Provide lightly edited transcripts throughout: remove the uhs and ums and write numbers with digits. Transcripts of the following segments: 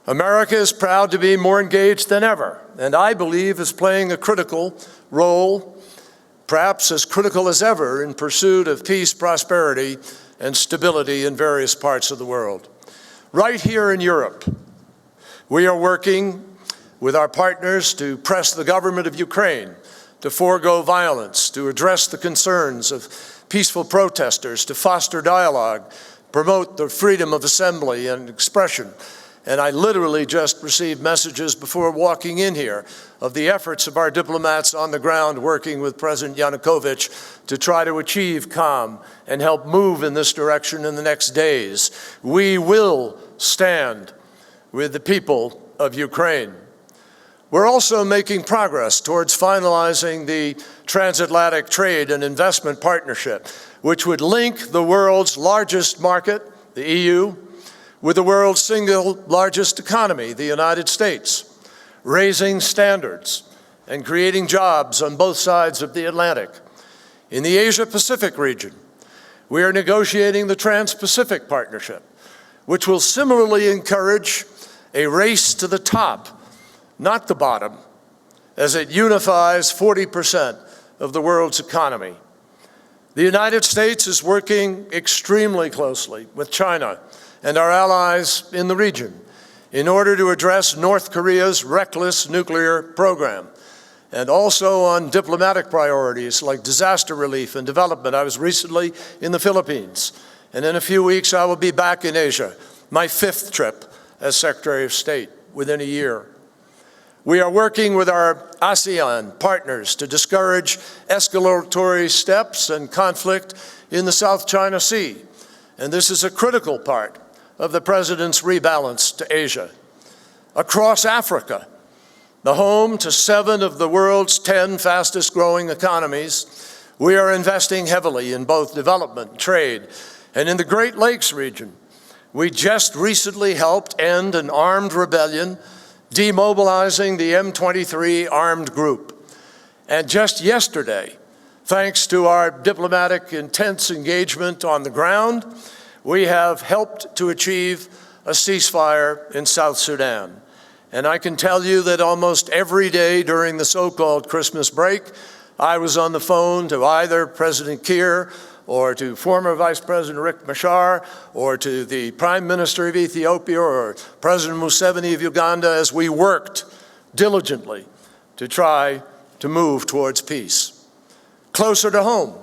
America is proud to be more engaged than ever, and I believe is playing a critical role, perhaps as critical as ever, in pursuit of peace, prosperity, and stability in various parts of the world. Right here in Europe, we are working with our partners to press the government of Ukraine to forego violence, to address the concerns of peaceful protesters, to foster dialogue, promote the freedom of assembly and expression. And I literally just received messages before walking in here of the efforts of our diplomats on the ground working with President Yanukovych to try to achieve calm and help move in this direction in the next days. We will stand with the people of Ukraine. We're also making progress towards finalizing the transatlantic trade and investment partnership, which would link the world's largest market, the EU, with the world's single largest economy, the United States, raising standards and creating jobs on both sides of the Atlantic. In the Asia-Pacific region, we are negotiating the Trans-Pacific Partnership, which will similarly encourage a race to the top, not the bottom, as it unifies 40% of the world's economy. The United States is working extremely closely with China and our allies in the region in order to address North Korea's reckless nuclear program, and also on diplomatic priorities like disaster relief and development. I was recently in the Philippines, and in a few weeks I will be back in Asia, my 5th trip as Secretary of State within a year. We are working with our ASEAN partners to discourage escalatory steps and conflict in the South China Sea, and this is a critical part of the President's rebalance to Asia. Across Africa, the home to 7 of the world's 10 fastest growing economies, we are investing heavily in both development, trade, and in the Great Lakes region. We just recently helped end an armed rebellion, demobilizing the M23 armed group. And just yesterday, thanks to our diplomatic intense engagement on the ground, we have helped to achieve a ceasefire in South Sudan. And I can tell you that almost every day during the so-called Christmas break, I was on the phone to either President Kerry or to former Vice President Riek Machar or to the Prime Minister of Ethiopia or President Museveni of Uganda as we worked diligently to try to move towards peace. Closer to home,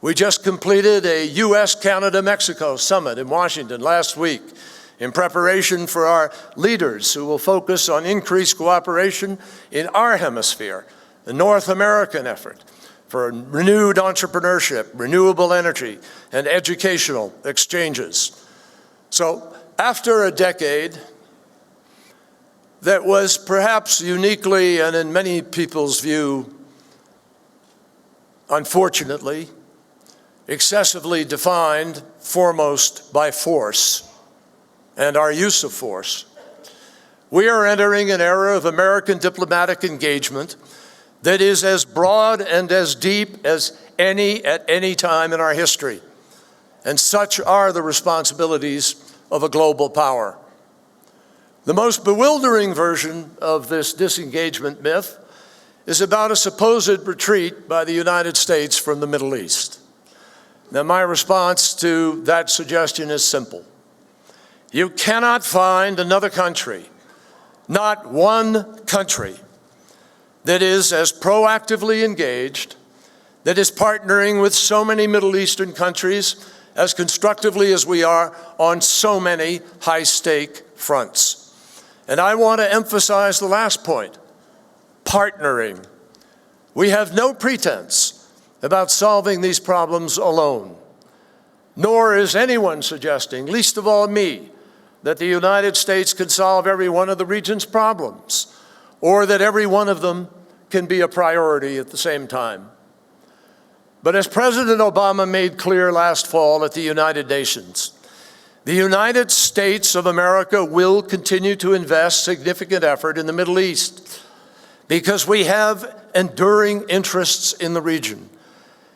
we just completed a U.S.-Canada-Mexico summit in Washington last week in preparation for our leaders who will focus on increased cooperation in our hemisphere, the North American effort for renewed entrepreneurship, renewable energy, and educational exchanges. So after a decade that was perhaps uniquely and in many people's view, unfortunately, excessively defined foremost by force and our use of force, we are entering an era of American diplomatic engagement that is as broad and as deep as any at any time in our history. And such are the responsibilities of a global power. The most bewildering version of this disengagement myth is about a supposed retreat by the United States from the Middle East. Now, my response to that suggestion is simple. You cannot find another country, not one country, that is as proactively engaged, that is partnering with so many Middle Eastern countries as constructively as we are on so many high-stake fronts. And I want to emphasize the last point, partnering. We have no pretense about solving these problems alone, nor is anyone suggesting, least of all me, that the United States can solve every one of the region's problems, or that every one of them can be a priority at the same time. But as President Obama made clear last fall at the United Nations, the United States of America will continue to invest significant effort in the Middle East because we have enduring interests in the region,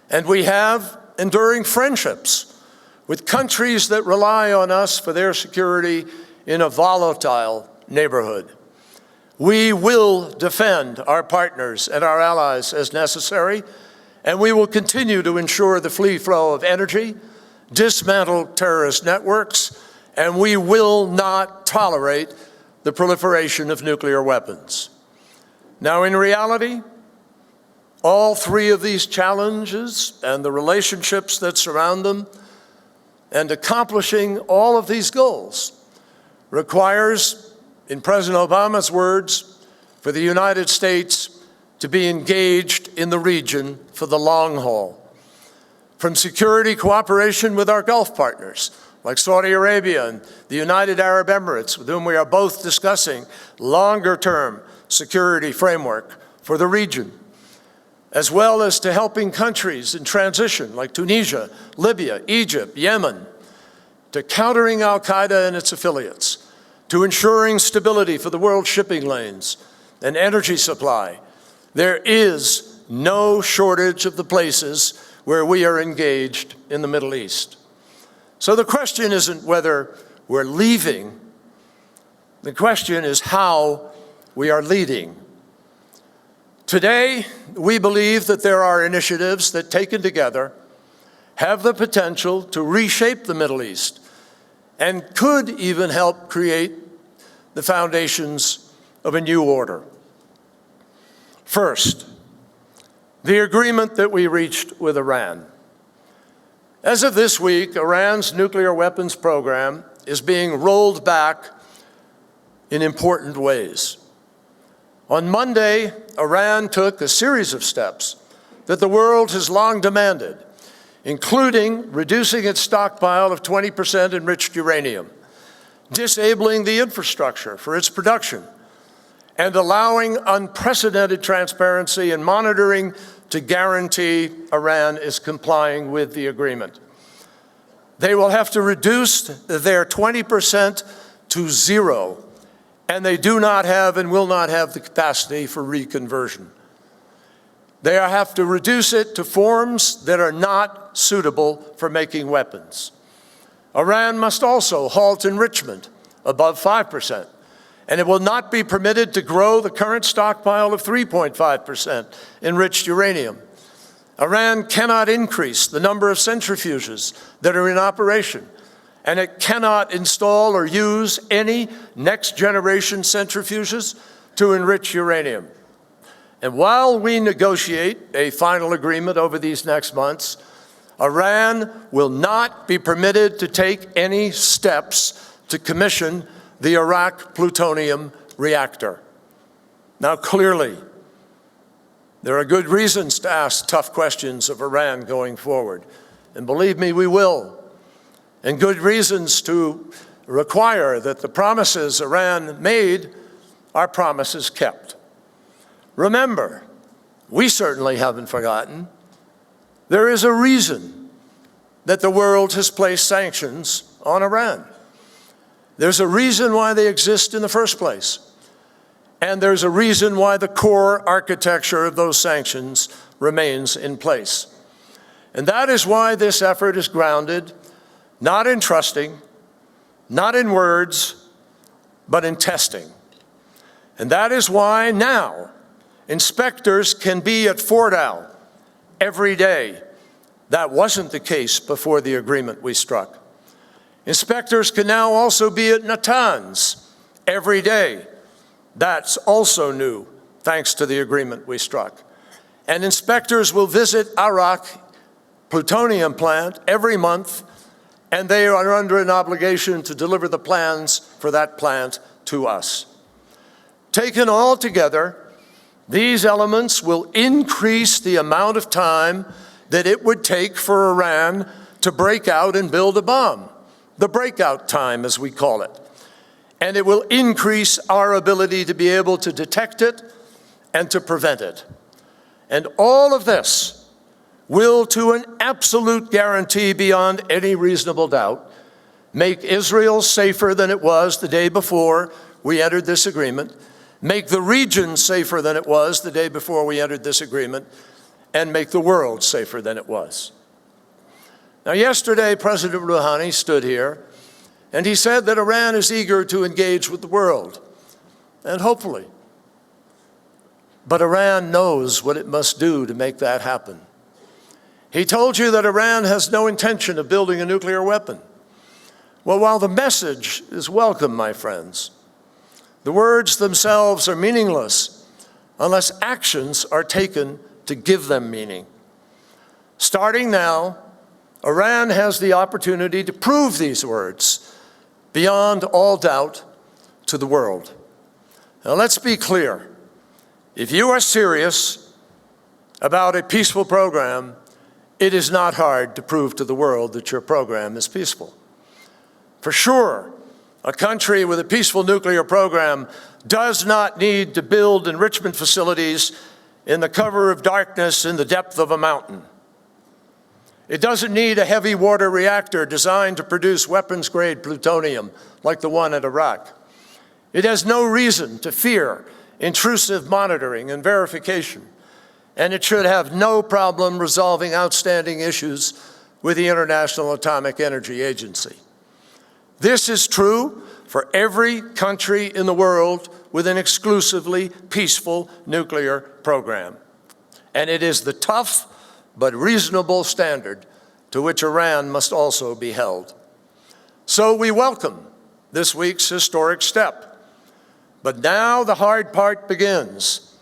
and we have enduring friendships with countries that rely on us for their security in a volatile neighborhood. We will defend our partners and our allies as necessary, and we will continue to ensure the free flow of energy, dismantle terrorist networks, and we will not tolerate the proliferation of nuclear weapons. Now, in reality, all three of these challenges and the relationships that surround them and accomplishing all of these goals requires, in President Obama's words, for the United States to be engaged in the region for the long haul. From security cooperation with our Gulf partners, like Saudi Arabia and the United Arab Emirates, with whom we are both discussing longer-term security framework for the region, as well as to helping countries in transition like Tunisia, Libya, Egypt, Yemen, to countering al-Qaeda and its affiliates, to ensuring stability for the world shipping lanes and energy supply. There is no shortage of the places where we are engaged in the Middle East. So the question isn't whether we're leaving, the question is how we are leading. Today, we believe that there are initiatives that, taken together, have the potential to reshape the Middle East and could even help create the foundations of a new order. First, the agreement that we reached with Iran. As of this week, Iran's nuclear weapons program is being rolled back in important ways. On Monday, Iran took a series of steps that the world has long demanded, including reducing its stockpile of 20% enriched uranium, disabling the infrastructure for its production, and allowing unprecedented transparency and monitoring to guarantee Iran is complying with the agreement. They will have to reduce their 20% to zero, and they do not have and will not have the capacity for reconversion. They have to reduce it to forms that are not suitable for making weapons. Iran must also halt enrichment above 5%, and it will not be permitted to grow the current stockpile of 3.5% enriched uranium. Iran cannot increase the number of centrifuges that are in operation, and it cannot install or use any next-generation centrifuges to enrich uranium. And while we negotiate a final agreement over these next months, Iran will not be permitted to take any steps to commission the Iraq plutonium reactor. Now, clearly, there are good reasons to ask tough questions of Iran going forward, and believe me, we will. And good reasons to require that the promises Iran made are promises kept. Remember, we certainly haven't forgotten, there is a reason that the world has placed sanctions on Iran. There's a reason why they exist in the first place. And there's a reason why the core architecture of those sanctions remains in place. And that is why this effort is grounded not in trusting, not in words, but in testing. And that is why now inspectors can be at Fort Al every day. That wasn't the case before the agreement we struck. Inspectors can now also be at Natanz every day. That's also new, thanks to the agreement we struck. And inspectors will visit Arak plutonium plant every month, and they are under an obligation to deliver the plans for that plant to us. Taken all together, these elements will increase the amount of time that it would take for Iran to break out and build a bomb, the breakout time, as we call it. And it will increase our ability to be able to detect it and to prevent it. And all of this will, to an absolute guarantee beyond any reasonable doubt, make Israel safer than it was the day before we entered this agreement, make the region safer than it was the day before we entered this agreement, and make the world safer than it was. Now, yesterday, President Rouhani stood here and he said that Iran is eager to engage with the world and hopefully. But Iran knows what it must do to make that happen. He told you that Iran has no intention of building a nuclear weapon. Well, while the message is welcome, my friends, the words themselves are meaningless unless actions are taken to give them meaning. Starting now, Iran has the opportunity to prove these words beyond all doubt to the world. Now, let's be clear. If you are serious about a peaceful program, it is not hard to prove to the world that your program is peaceful. For sure, a country with a peaceful nuclear program does not need to build enrichment facilities in the cover of darkness in the depth of a mountain. It doesn't need a heavy water reactor designed to produce weapons-grade plutonium like the one at Iraq. It has no reason to fear intrusive monitoring and verification, and it should have no problem resolving outstanding issues with the International Atomic Energy Agency. This is true for every country in the world with an exclusively peaceful nuclear program. And it is the tough but reasonable standard to which Iran must also be held. So we welcome this week's historic step. But now the hard part begins.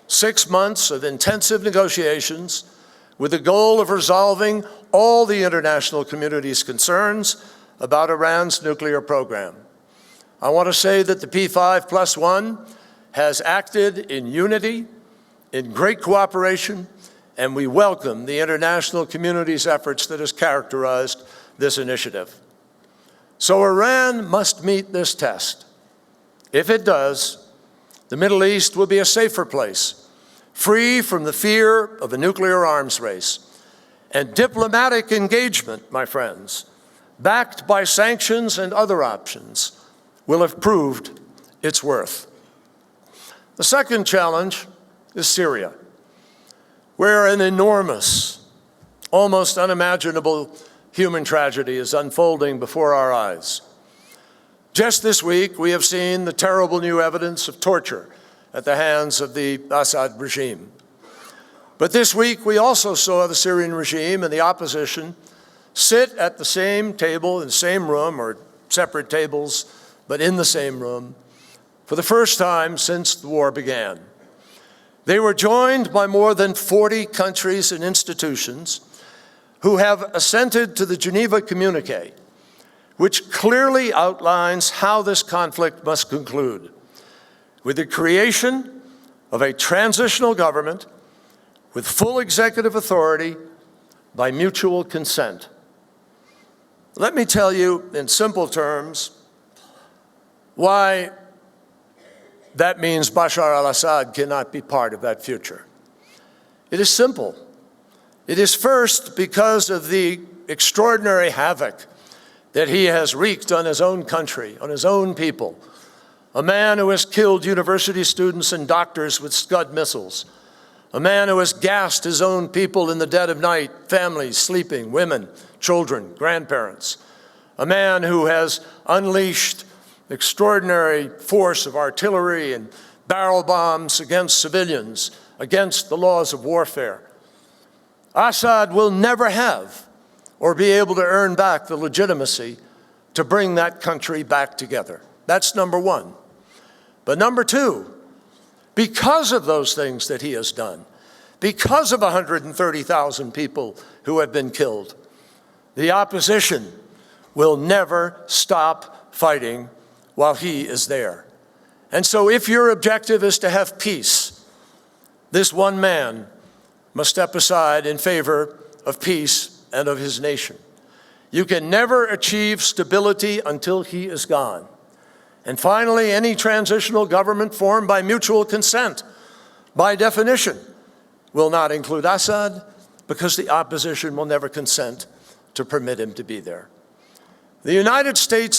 6 months of intensive negotiations with the goal of resolving all the international community's concerns about Iran's nuclear program. I want to say that the P5+1 has acted in unity, in great cooperation, and we welcome the international community's efforts that has characterized this initiative. So Iran must meet this test. If it does, the Middle East will be a safer place, free from the fear of a nuclear arms race. And diplomatic engagement, my friends, backed by sanctions and other options, will have proved its worth. The second challenge is Syria, where an enormous, almost unimaginable human tragedy is unfolding before our eyes. Just this week, we have seen the terrible new evidence of torture at the hands of the Assad regime. But this week, we also saw the Syrian regime and the opposition sit at the same table in the same room, or separate tables, but in the same room, for the first time since the war began. They were joined by more than 40 countries and institutions who have assented to the Geneva Communiqué, which clearly outlines how this conflict must conclude, with the creation of a transitional government with full executive authority by mutual consent. Let me tell you in simple terms why that means Bashar al-Assad cannot be part of that future. It is simple. It is first because of the extraordinary havoc that he has wreaked on his own country, on his own people. A man who has killed university students and doctors with Scud missiles. A man who has gassed his own people in the dead of night, families sleeping, women, children, grandparents. A man who has unleashed extraordinary force of artillery and barrel bombs against civilians, against the laws of warfare. Assad will never have or be able to earn back the legitimacy to bring that country back together. That's number one. But number two, because of those things that he has done, because of 130,000 people who have been killed, the opposition will never stop fighting while he is there. And so if your objective is to have peace, this one man must step aside in favor of peace and of his nation. You can never achieve stability until he is gone. And finally, any transitional government formed by mutual consent, by definition, will not include Assad, because the opposition will never consent to permit him to be there. The United States